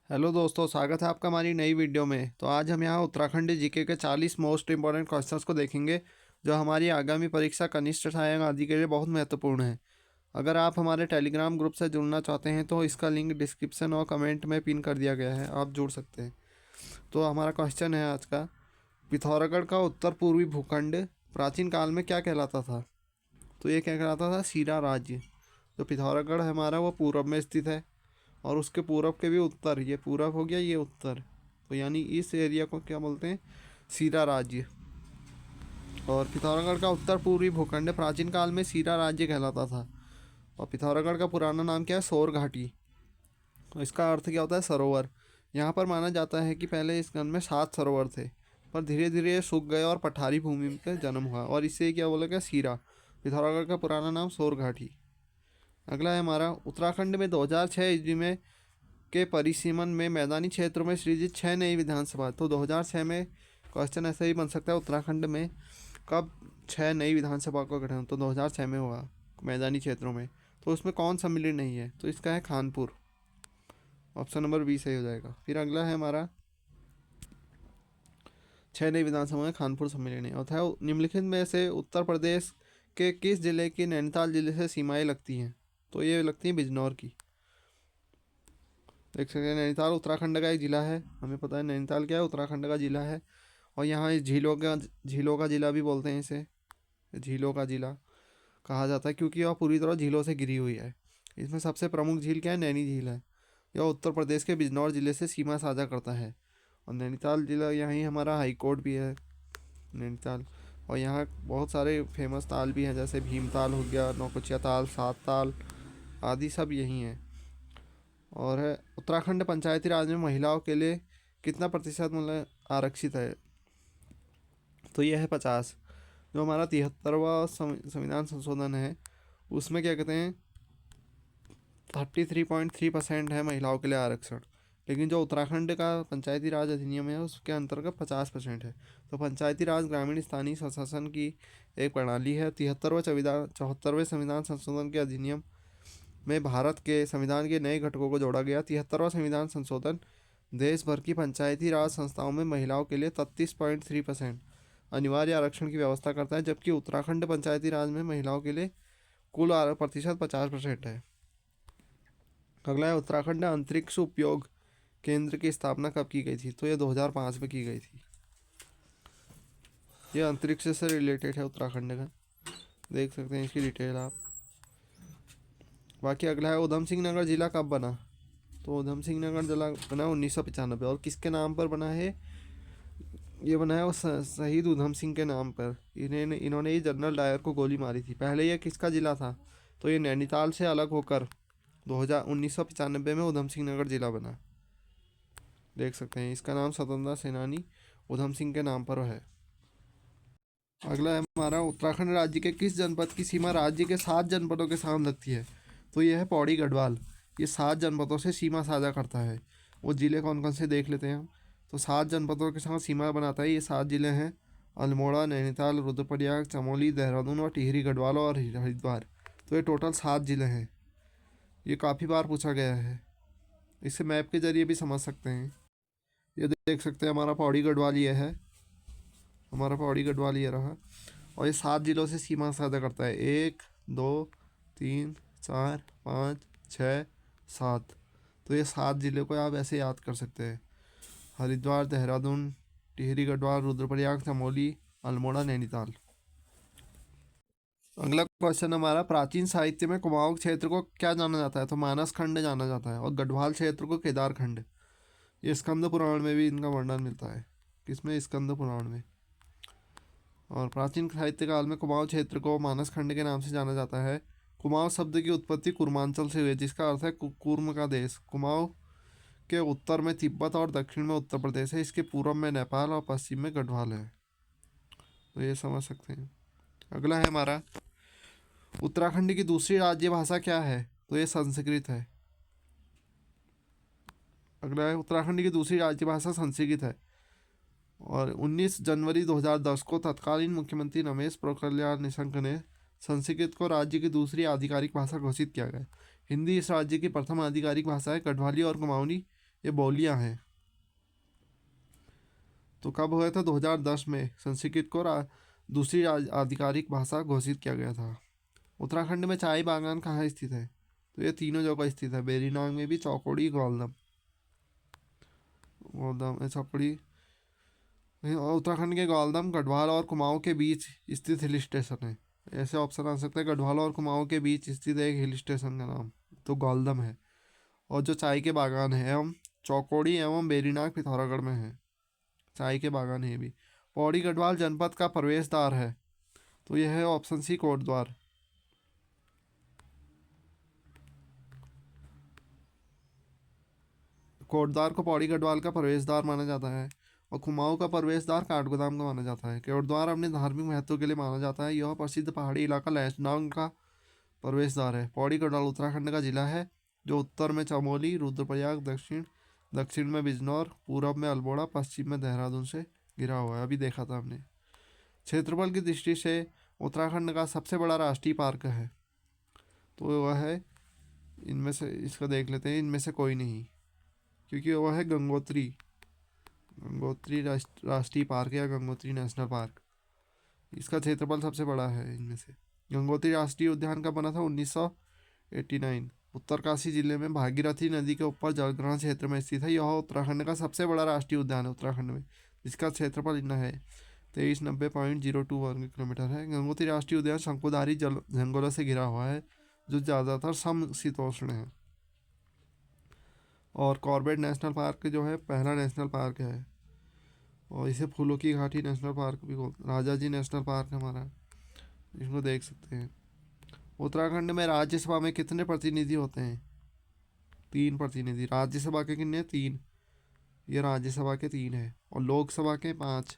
Hello दोस्तों, स्वागत है आपका हमारी नई वीडियो में। तो आज हम यहाँ उत्तराखंड जीके के 40 मोस्ट इंपॉर्टेंट क्वेश्चंस को देखेंगे जो हमारी आगामी परीक्षा कनिष्ठ सहायक आदि के लिए बहुत महत्वपूर्ण है। अगर आप हमारे टेलीग्राम ग्रुप से जुड़ना चाहते हैं तो इसका लिंक डिस्क्रिप्शन और कमेंट में पिन कर दिया गया है, आप जुड़ सकते हैं। तो हमारा क्वेश्चन है आज का, पिथौरागढ़ का उत्तर पूर्वी भूखंड प्राचीन काल में क्या कहलाता था? तो ये क्या कहलाता था? सीरा राज्य। जो पिथौरागढ़ है हमारा वो पूर्व में स्थित है और उसके पूरब के भी उत्तर, ये पूरब हो गया, ये उत्तर, तो यानी इस एरिया को क्या बोलते हैं? सीरा राज्य। और पिथौरागढ़ का उत्तर पूर्वी भूखंड प्राचीन काल में सीरा राज्य कहलाता था। और पिथौरागढ़ का पुराना नाम क्या है? सोर घाटी। और इसका अर्थ क्या होता है? सरोवर। यहाँ पर माना जाता है कि पहले इस गण में 7 सरोवर थे, पर धीरे धीरे ये सूख गए और पठारी भूमि का जन्म हुआ और इससे क्या बोला गया? सीरा। पिथौरागढ़ का पुराना नाम सोर घाटी। अगला है हमारा, उत्तराखंड में 2006 ईस्वी में के परिसीमन में मैदानी क्षेत्रों में सृजित 6 नई विधानसभा। तो 2006 में क्वेश्चन ऐसे ही बन सकता है, उत्तराखंड में कब 6 नई विधानसभा का गठन? तो 2006 में हुआ मैदानी क्षेत्रों में। तो उसमें कौन सम्मिलित नहीं है? तो इसका है खानपुर। ऑप्शन नंबर बी सही हो जाएगा। फिर अगला है हमारा, 6 नई विधानसभा में खानपुर सम्मिलित नहीं होता है। निम्नलिखित में से उत्तर प्रदेश के किस जिले की नैनीताल जिले से सीमाएं लगती हैं? तो ये लगती हैं बिजनौर की। देख सकते हैं नैनीताल उत्तराखंड का एक ज़िला है, हमें पता है नैनीताल क्या है, उत्तराखंड का ज़िला है। और यहाँ इस झीलों का ज़िला भी बोलते हैं इसे, झीलों का ज़िला कहा जाता है क्योंकि यह पूरी तरह झीलों से घिरी हुई है। इसमें सबसे प्रमुख झील क्या है? नैनी झील है। यह उत्तर प्रदेश के बिजनौर ज़िले से सीमा साझा करता है। और नैनीताल ज़िला, यहीं हमारा हाई कोर्ट भी है नैनीताल। और यहाँ बहुत सारे फेमस ताल भी हैं, जैसे भीमताल हो गया, नौकुचिया ताल, सात ताल आदि सब यहीं हैं। और है, उत्तराखंड पंचायती राज में महिलाओं के लिए कितना प्रतिशत मतलब आरक्षित है? तो यह है 50। जो हमारा 73वां संविधान संशोधन है उसमें क्या कहते हैं, 33.3% है महिलाओं के लिए आरक्षण। लेकिन जो उत्तराखंड का पंचायती राज अधिनियम है उसके अंतर्गत 50% है। तो पंचायती राज ग्रामीण स्थानीय स्वशासन की एक प्रणाली है। 74वें संविधान संशोधन के अधिनियम में भारत के संविधान के नए घटकों को जोड़ा गया। 73वां संविधान संशोधन देश भर की पंचायती राज संस्थाओं में महिलाओं के लिए 33.3% अनिवार्य आरक्षण की व्यवस्था करता है, जबकि उत्तराखंड पंचायती राज में महिलाओं के लिए कुल प्रतिशत 50% है। अगला है, उत्तराखंड अंतरिक्ष उपयोग केंद्र की स्थापना कब की गई थी? तो ये 2005 में की गई थी। ये अंतरिक्ष से रिलेटेड है उत्तराखंड का, देख सकते हैं इसकी डिटेल आप। बाकी अगला है, उधम सिंह नगर जिला कब बना? तो उधम सिंह नगर जिला बना 1995। और किसके नाम पर बना है? ये बना है वो शहीद उधम सिंह के नाम पर। इन्होंने ही जनरल डायर को गोली मारी थी। पहले ये किसका ज़िला था? तो ये नैनीताल से अलग होकर 1995 में उधम सिंह नगर जिला बना। देख सकते हैं इसका नाम स्वतंत्रता सेनानी उधम सिंह के नाम पर है। अगला है हमारा, उत्तराखंड राज्य के किस जनपद की सीमा राज्य के 7 जनपदों के साथ लगती है? तो ये है पौड़ी गढ़वाल। ये 7 जनपदों से सीमा साझा करता है। वो ज़िले कौन कौन से देख लेते हैं हम। तो 7 जनपदों के साथ सीमा बनाता है। ये 7 ज़िले हैं, अल्मोड़ा, नैनीताल, रुद्रप्रयाग, चमोली, देहरादून और टिहरी गढ़वाल और हरिद्वार। तो ये टोटल 7 ज़िले हैं। ये काफ़ी बार पूछा गया है, इसे मैप के जरिए भी समझ सकते हैं। ये देख सकते हैं हमारा पौड़ी गढ़वाल ये है, हमारा पौड़ी गढ़वाल ये रहा। और ये 7 जिलों से सीमा साझा करता है, 1 2 3 4 5 6 7। तो ये 7 जिले को आप ऐसे याद कर सकते हैं, हरिद्वार, देहरादून, टिहरी गढ़वाल, रुद्रप्रयाग, चमोली, अल्मोड़ा, नैनीताल। अगला क्वेश्चन हमारा, प्राचीन साहित्य में कुमाऊं क्षेत्र को क्या जाना जाता है? तो मानस खंड जाना जाता है। और गढ़वाल क्षेत्र को केदार खंड। ये स्कंद पुराण में भी इनका वर्णन मिलता है। किसमें? स्कंद पुराण में। और प्राचीन साहित्य काल में कुमाऊं क्षेत्र को मानस खंड के नाम से जाना जाता है। कुमाऊं शब्द की उत्पत्ति कुर्मांचल से हुई है, जिसका अर्थ है कूर्म का देश। कुमाऊं के उत्तर में तिब्बत और दक्षिण में उत्तर प्रदेश है। इसके पूर्व में नेपाल और पश्चिम में गढ़वाल है। तो ये समझ सकते हैं। अगला है हमारा, उत्तराखंड की दूसरी राज्य भाषा क्या है? तो ये संस्कृत है। अगला है, उत्तराखंड की दूसरी राज्य भाषा संस्कृत है। और 19 जनवरी 2010 को तत्कालीन मुख्यमंत्री रमेश पोखरियाल निशंक ने संस्कृत को राज्य की दूसरी आधिकारिक भाषा घोषित किया गया। हिंदी इस राज्य की प्रथम आधिकारिक भाषा है। गढ़वाली और कुमाऊनी ये बोलियां हैं। तो कब हुआ था? 2010 में संस्कृत को दूसरी आधिकारिक भाषा घोषित किया गया था। उत्तराखंड में चाय बागान कहाँ स्थित है? तो ये तीनों जगह स्थित है, बेरीनाग में भी, चौकोड़ी, गोलदम। गोलदम चौकोड़ी। और उत्तराखंड के गोलदम गढ़वाल और कुमाऊं के बीच स्थित हिल स्टेशन है। ऐसे ऑप्शन आ सकते हैं, गढ़वाल और कुमाऊं के बीच स्थित एक हिल स्टेशन का नाम तो गोलदम है। और जो चाय के बागान है एवं चौकोड़ी एवं बेरीनाग पिथौरागढ़ में है। चाय के बागान है ये भी। पौड़ी गढ़वाल जनपद का प्रवेश द्वार है, तो यह है ऑप्शन सी, कोटद्वार। कोटद्वार को पौड़ी गढ़वाल का प्रवेश द्वार माना जाता है। और कुमाऊं का प्रवेश द्वार काठगोदाम का माना जाता है। कोटद्वार अपने धार्मिक महत्व के लिए माना जाता है। यह प्रसिद्ध पहाड़ी इलाका लैंसडाउन का प्रवेश द्वार है। पौड़ी गढ़वाल उत्तराखंड का जिला है, जो उत्तर में चमोली, रुद्रप्रयाग, दक्षिण में बिजनौर, पूर्व में अल्मोड़ा, पश्चिम में देहरादून से घिरा हुआ है। अभी देखा था हमने। क्षेत्रफल की दृष्टि से उत्तराखंड का सबसे बड़ा राष्ट्रीय पार्क है, तो वह है, इनमें से इसका देख लेते हैं, इनमें से कोई नहीं, क्योंकि वह है गंगोत्री। गंगोत्री राष्ट्रीय पार्क या गंगोत्री नेशनल पार्क। इसका क्षेत्रफल सबसे बड़ा है इनमें से। गंगोत्री राष्ट्रीय उद्यान का बना था 1989। उत्तरकाशी जिले में भागीरथी नदी के ऊपर जलग्रहण क्षेत्र में स्थित है। यह उत्तराखंड का सबसे बड़ा राष्ट्रीय उद्यान है उत्तराखंड में, जिसका क्षेत्रफल इतना है 2390.02 वर्ग किलोमीटर है। गंगोत्री राष्ट्रीय उद्यान शंकुधारी जंगलों से घिरा हुआ है, जो ज़्यादातर समशीतोष्ण है। और कॉर्बेट नेशनल पार्क जो है पहला नेशनल पार्क है, और इसे फूलों की घाटी नेशनल पार्क भी बोलते हैं। राजा जी नेशनल पार्क हमारा, इसको देख सकते हैं। उत्तराखंड में राज्यसभा में कितने प्रतिनिधि होते हैं? 3 प्रतिनिधि। राज्यसभा के कितने? 3। ये राज्यसभा के 3 है। और लोकसभा के 5।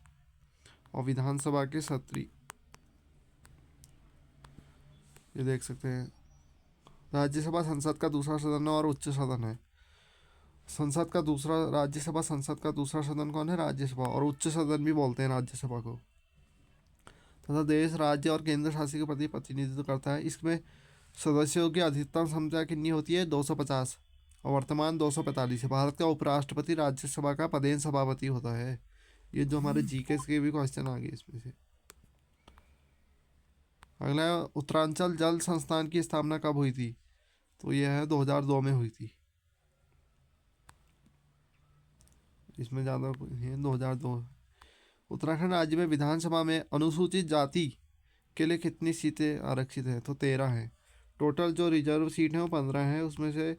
और विधानसभा के 17। ये देख सकते हैं। राज्यसभा संसद का दूसरा सदन और उच्च सदन है। राज्यसभा संसद का दूसरा सदन कौन है? राज्यसभा। और उच्च सदन भी बोलते हैं राज्यसभा को। तथा देश, राज्य और केंद्र शासित के प्रति प्रतिनिधित्व करता है। इसमें सदस्यों की अधिकतम संख्या कितनी होती है? 250। और वर्तमान 245 है। भारत का उपराष्ट्रपति राज्यसभा का पदेन सभापति होता है। ये जो हमारे जीके के भी क्वेश्चन आ गए इसमें से। अगला है, उत्तरांचल जल संस्थान की स्थापना कब हुई थी? तो यह है 2002 में हुई थी। इसमें ज़्यादा है, 2002। उत्तराखंड राज्य में विधानसभा में अनुसूचित जाति के लिए कितनी सीटें आरक्षित है? तो 13 है। टोटल जो रिजर्व सीट है वो 15 है, उसमें से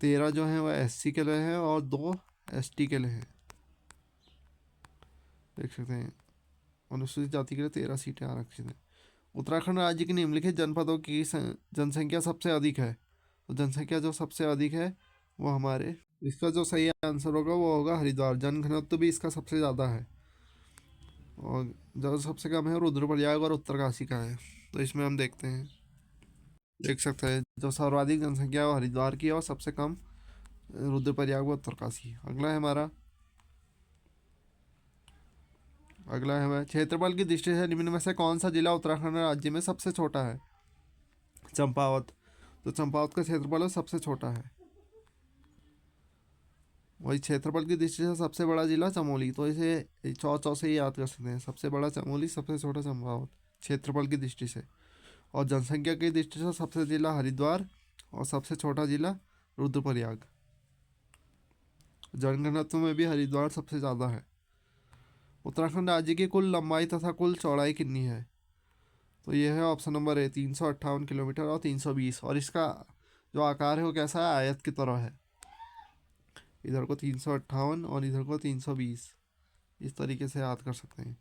13 जो है वह एससी के लिए है और 2 एसटी के लिए है। देख सकते हैं, अनुसूचित जाति के लिए 13 सीटें आरक्षित हैं। उत्तराखंड राज्य की निम्नलिखित जनपदों की जनसंख्या सबसे अधिक है। तो जनसंख्या जो सबसे अधिक है वो हमारे, इसका जो सही आंसर होगा वो होगा हरिद्वार। जनघनत्व भी इसका सबसे ज़्यादा है। और जो सबसे कम है रुद्रप्रयाग और उत्तरकाशी का है। तो इसमें हम देखते हैं, देख सकते हैं जो सर्वाधिक जनसंख्या है वो हरिद्वार की है और सबसे कम रुद्रप्रयाग व उत्तरकाशी। अगला है क्षेत्रफल की दृष्टि से निम्न में से कौन सा जिला उत्तराखंड राज्य में सबसे छोटा है? चंपावत। तो चंपावत का क्षेत्रफल सबसे छोटा है। वही क्षेत्रफल की दृष्टि से सबसे बड़ा जिला चमोली, तो इसे चौ से ही याद कर सकते हैं। सबसे बड़ा चमोली, सबसे छोटा चंपावत, क्षेत्रफल की दृष्टि से। और जनसंख्या की दृष्टि से सबसे जिला हरिद्वार और सबसे छोटा जिला रुद्रप्रयाग। जनघनत्व में भी हरिद्वार सबसे ज़्यादा है। उत्तराखंड राज्य की कुल लंबाई तथा कुल चौड़ाई कितनी है? तो ये है ऑप्शन नंबर ए, 358 किलोमीटर और 320। और इसका जो आकार है वो कैसा है? आयत की तरह है। इधर को 358 और इधर को 320, इस तरीके से याद कर सकते हैं।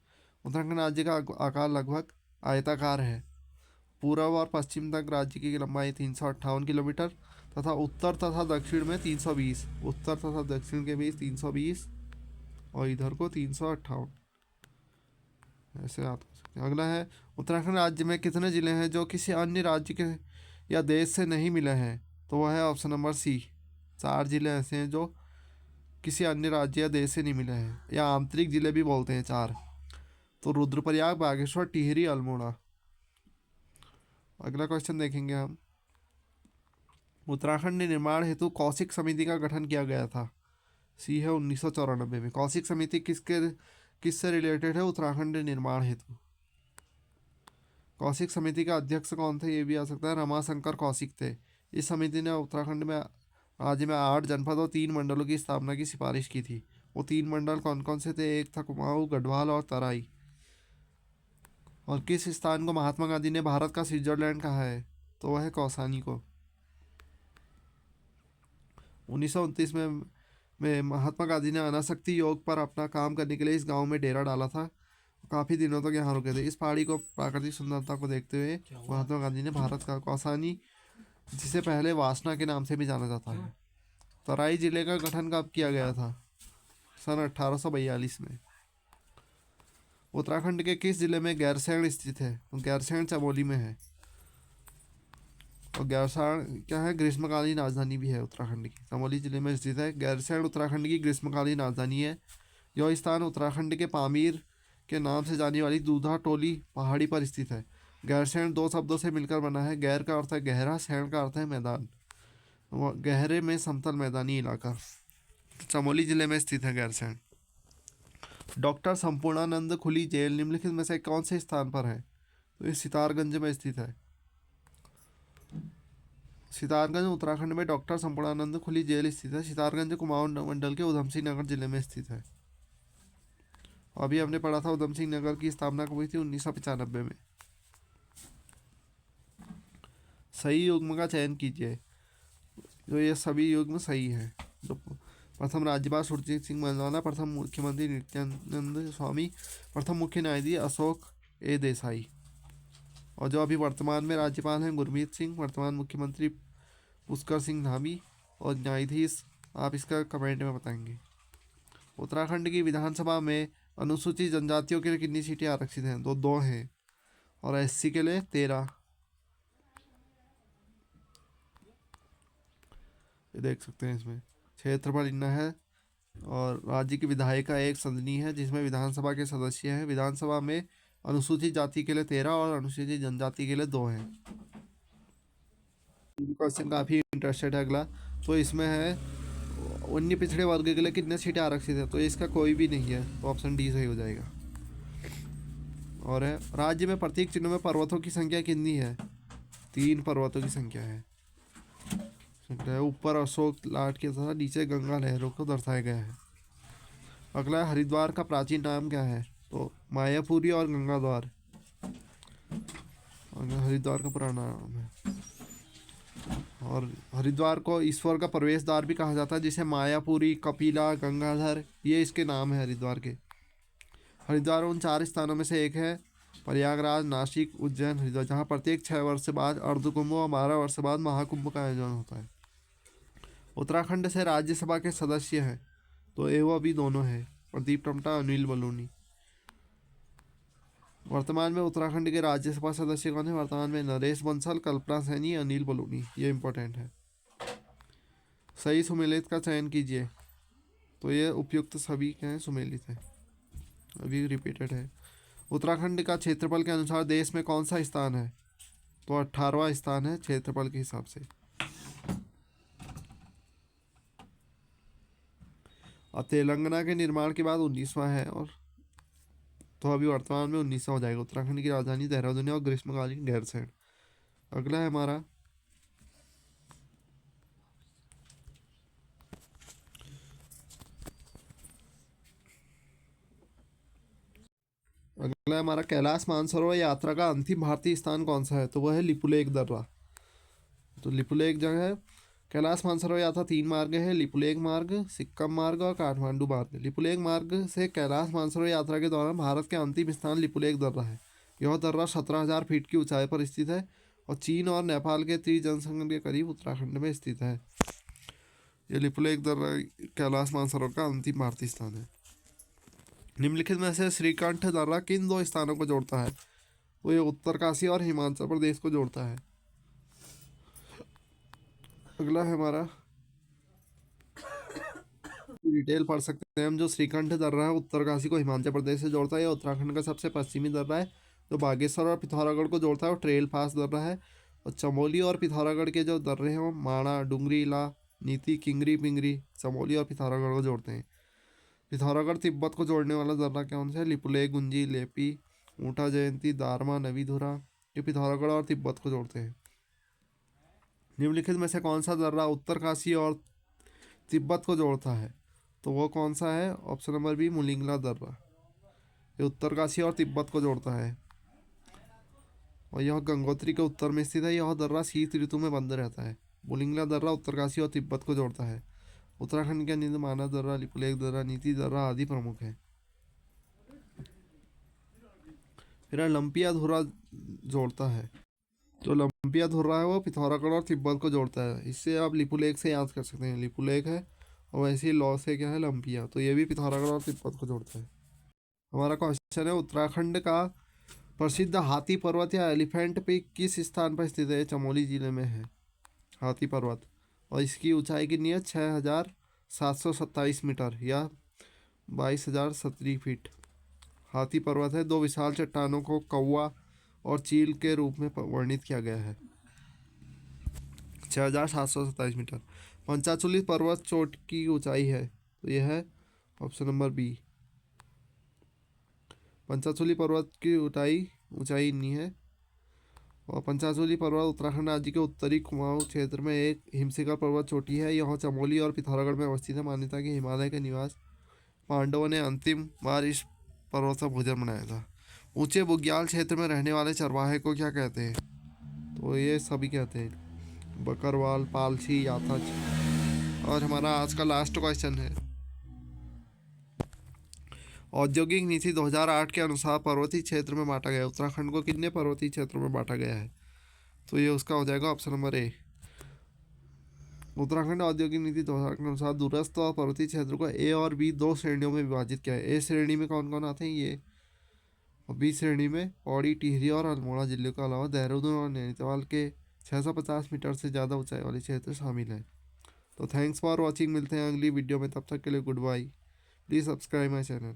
उत्तराखंड राज्य का आकार लगभग आयताकार है। पूर्व और पश्चिम तक राज्य की लंबाई 358 किलोमीटर तथा उत्तर तथा दक्षिण में 320। उत्तर तथा दक्षिण के बीच 320 और इधर को 358, ऐसे याद कर सकते हैं। अगला है, उत्तराखंड राज्य में कितने ज़िले हैं जो किसी अन्य राज्य के या देश से नहीं मिले हैं? तो वह है ऑप्शन नंबर सी, 4 ज़िले ऐसे हैं जो किसी अन्य राज्य या देश से नहीं मिले हैं, या आंतरिक जिले भी बोलते हैं 4। तो रुद्रप्रयाग, बागेश्वर, टिहरी, अल्मोड़ा। अगला क्वेश्चन देखेंगे हम। उत्तराखंड निर्माण हेतु कौशिक समिति का गठन किया गया था। सी है 1994 में। कौशिक समिति किससे रिलेटेड है? उत्तराखंड निर्माण हेतु। कौशिक समिति का अध्यक्ष कौन थे? ये भी आ सकता है, रमाशंकर कौशिक थे। इस समिति ने उत्तराखंड में राज्य में 8 जनपद और 3 मंडलों की स्थापना की सिफारिश की थी। वो 3 मंडल कौन कौन से थे? एक था कुमाऊं, गढ़वाल और तराई। और किस स्थान को महात्मा गांधी ने भारत का स्विट्जरलैंड कहा है? तो वह है कौसानी को। 1929 में महात्मा गांधी ने अनासक्ति योग पर अपना काम करने के लिए इस गांव में डेरा डाला था। काफ़ी दिनों तक यहाँ रुके थे। इस पहाड़ी को प्राकृतिक सुंदरता को देखते हुए महात्मा गांधी ने भारत का कौसानी, जिसे पहले वासना के नाम से भी जाना जाता है। तराई जिले का गठन कब किया गया था? सन 1842 में। उत्तराखंड के किस जिले में गैरसैंण स्थित है? तो गैरसैंण चमोली में है। और गैरसैंण क्या है? ग्रीष्मकालीन राजधानी भी है उत्तराखंड की। चमोली जिले में स्थित है। गैरसैंण उत्तराखंड की ग्रीष्मकालीन राजधानी है। यह स्थान उत्तराखंड के पामीर के नाम से जाने वाली दूधा टोली पहाड़ी पर स्थित है। गैरसैंण 2 शब्दों से मिलकर बना है। गैर का अर्थ है गहरा, सैंण का अर्थ है मैदान, गहरे में समतल मैदानी इलाका। चमोली जिले में स्थित है गैरसैंण। डॉक्टर संपूर्णानंद खुली जेल निम्नलिखित में से कौन से स्थान पर है? तो ये सितारगंज में स्थित है। सितारगंज उत्तराखंड में डॉक्टर संपूर्णानंद खुली जेल स्थित है। सितारगंज कुमाऊं मंडल के उधम सिंह नगर जिले में स्थित है। अभी हमने पढ़ा था उधम सिंह नगर की स्थापना कब हुई थी? 1995 में। सही युग्म का चयन कीजिए। जो ये सभी युग्म सही है। जो प्रथम राज्यपाल सुरजीत सिंह मंडाना, प्रथम मुख्यमंत्री नित्यानंद स्वामी, प्रथम मुख्य न्यायाधीश अशोक ए देसाई। और जो अभी वर्तमान में राज्यपाल हैं गुरमीत सिंह, वर्तमान मुख्यमंत्री पुष्कर सिंह धामी, और न्यायाधीश आप इसका कमेंट में बताएंगे। उत्तराखंड की विधानसभा में अनुसूचित जनजातियों के लिए कितनी सीटें आरक्षित हैं? तो 2 हैं। और एससी के लिए 13। ये देख सकते हैं। इसमें क्षेत्रफल इतना है। और राज्य की विधायिका 1 संसदीय है, जिसमें विधानसभा के सदस्य हैं। विधानसभा में अनुसूचित जाति के लिए 13 और अनुसूचित जनजाति के लिए 2 हैं। क्वेश्चन काफ़ी इंटरेस्टेड है अगला। तो इसमें है अन्य पिछड़े वर्ग के लिए कितने सीटें आरक्षित है? तो इसका कोई भी नहीं है, तो ऑप्शन डी सही हो जाएगा। और है राज्य में प्रतीक चिन्ह में पर्वतों की संख्या कितनी है? 3 पर्वतों की संख्या है। ऊपर अशोक लाट के तथा नीचे गंगा लहरों को दर्शाया गया है। अगला हरिद्वार का प्राचीन नाम क्या है? तो मायापुरी और गंगा द्वार। हरिद्वार का पुराना नाम है। और हरिद्वार को ईश्वर का प्रवेश द्वार भी कहा जाता है, जिसे मायापुरी, कपिला, गंगाधर, ये इसके नाम है हरिद्वार के। हरिद्वार उन 4 स्थानों में से एक है, प्रयागराज, नासिक, उज्जैन, हरिद्वार, जहाँ प्रत्येक 6 वर्ष बाद अर्धकुंभ और 12 वर्ष बाद महाकुंभ का आयोजन होता है। उत्तराखंड से राज्यसभा के सदस्य हैं, तो एवं भी दोनों हैं, प्रदीप टमटा, अनिल बलूनी। वर्तमान में उत्तराखंड के राज्यसभा सदस्य कौन है? वर्तमान में नरेश बंसल, कल्पना सैनी, अनिल बलूनी। ये इंपॉर्टेंट है। सही सुमेलित का चयन कीजिए। तो ये उपयुक्त सभी क्या है? सुमेलित है, अभी रिपीटेड है। उत्तराखंड का क्षेत्रफल के अनुसार देश में कौन सा स्थान है? तो 18वां स्थान है क्षेत्रफल के हिसाब से। और तेलंगाना के निर्माण के बाद 19वां है, और तो अभी वर्तमान में 19वां हो जाएगा। उत्तराखंड की राजधानी देहरादून है और ग्रीष्मकालीन गैरसैंण। अगला है हमारा कैलाश मानसरोवर यात्रा का अंतिम भारतीय स्थान कौन सा है? तो वह है लिपुलेख दर्रा। तो लिपुलेख जगह है। कैलाश मानसरोवर यात्रा 3 मार्ग है, लिपुलेख मार्ग, सिक्किम मार्ग और काठमांडू मार्ग। लिपुलेख मार्ग से कैलाश मानसरोवर यात्रा के दौरान भारत के अंतिम स्थान लिपुलेख दर्रा है। यह दर्रा 17,000 फीट की ऊंचाई पर स्थित है और चीन और नेपाल के त्रिजनसंगम के करीब उत्तराखंड में स्थित है। ये लिपुलेख दर्रा कैलाश मानसरोवर का अंतिम भारतीय स्थान है। निम्नलिखित में से श्रीकंठ दर्रा किन 2 स्थानों को जोड़ता है? तो ये उत्तरकाशी और हिमाचल प्रदेश को जोड़ता है। अगला है हमारा, डिटेल पढ़ सकते हैं हम। जो श्रीकंठ दर्रा है उत्तरकाशी को हिमाचल प्रदेश से जोड़ता है। यह उत्तराखंड का सबसे पश्चिमी दर्रा है, जो बागेश्वर और पिथौरागढ़ को जोड़ता है और ट्रेल पास दर्रा है। और चमोली और पिथौरागढ़ के जो दर्रे हैं वो माणा, डुंगरीला, नीति किंगरी पिंगरी चमोली और पिथौरागढ़ को जोड़ते हैं। पिथौरागढ़ तिब्बत को जोड़ने वाला दर्रा कौन सा है? लिपुलेख, गुंजी, लेपी, ऊँटा जयंती, दारमा, नवीधुरा। ये पिथौरागढ़ और तिब्बत को जोड़ते हैं। निम्नलिखित में से कौन सा दर्रा उत्तरकाशी और तिब्बत को जोड़ता है? तो वो कौन सा है? ऑप्शन नंबर बी, मुलिंगला दर्रा। ये उत्तरकाशी और तिब्बत को जोड़ता है और यह गंगोत्री के उत्तर में स्थित है। यह दर्रा शीत ऋतु में बंद रहता है। मुलिंगला दर्रा उत्तरकाशी और तिब्बत को जोड़ता है। उत्तराखंड के अंदर मानस दर्रा, लिपुलेख दर्रा, नीति दर्रा आदि प्रमुख है। फिर लंपिया धुरा जोड़ता है। जो लंपिया धुर्रा है वो पिथौरागढ़ और तिब्बत को जोड़ता है। इससे आप लिपुलेख से याद कर सकते हैं, लिपुलेख है और वैसे ही लॉ से क्या है, लंपिया। तो ये भी पिथौरागढ़ और तिब्बत को जोड़ता है। हमारा क्वेश्चन है, उत्तराखंड का प्रसिद्ध हाथी पर्वत या एलिफेंट पीक किस स्थान पर स्थित है? चमोली जिले में है हाथी पर्वत और इसकी ऊंचाई कितनी है? 6,727 मीटर या 22,070 फीट। हाथी पर्वत है। दो विशाल चट्टानों को कौवा और चील के रूप में वर्णित किया गया है। 6,727 मीटर। पंचाचूली पर्वत चोट की ऊंचाई है तो यह है ऑप्शन नंबर बी। पंचाचूली पर्वत की ऊंचाई नहीं है। और पंचाचूली पर्वत उत्तराखंड राज्य के उत्तरी कुमाऊं क्षेत्र में एक हिमशिखर पर्वत चोटी है। यह चमोली और पिथौरागढ़ में अवस्थित है। मान्यता कि हिमालय के निवास पांडवों ने अंतिम बार इस पर्वत का भोजन बनाया था। ऊंचे बुग्याल क्षेत्र में रहने वाले चरवाहे को क्या कहते हैं? तो ये सभी कहते हैं, बकरवाल, पालसी, याथच। और हमारा आज का लास्ट क्वेश्चन है, औद्योगिक नीति 2008 के अनुसार पर्वतीय क्षेत्र में बांटा गया है। उत्तराखंड को कितने पर्वतीय क्षेत्रों में बांटा गया है? तो ये उसका हो जाएगा ऑप्शन नंबर ए। उत्तराखंड औद्योगिक नीति 2008 के अनुसार दूरस्थ और पर्वतीय क्षेत्र को ए और बी दो श्रेणियों में विभाजित किया है। ए श्रेणी में कौन कौन आते हैं? ये। और बी श्रेणी में पौड़ी, टिहरी और अल्मोड़ा जिले के अलावा देहरादून और नैनीताल के 650 मीटर से ज़्यादा ऊंचाई वाले क्षेत्र शामिल हैं। तो थैंक्स फॉर वॉचिंग। मिलते हैं अगली वीडियो में, तब तक के लिए good bye. Please subscribe my channel.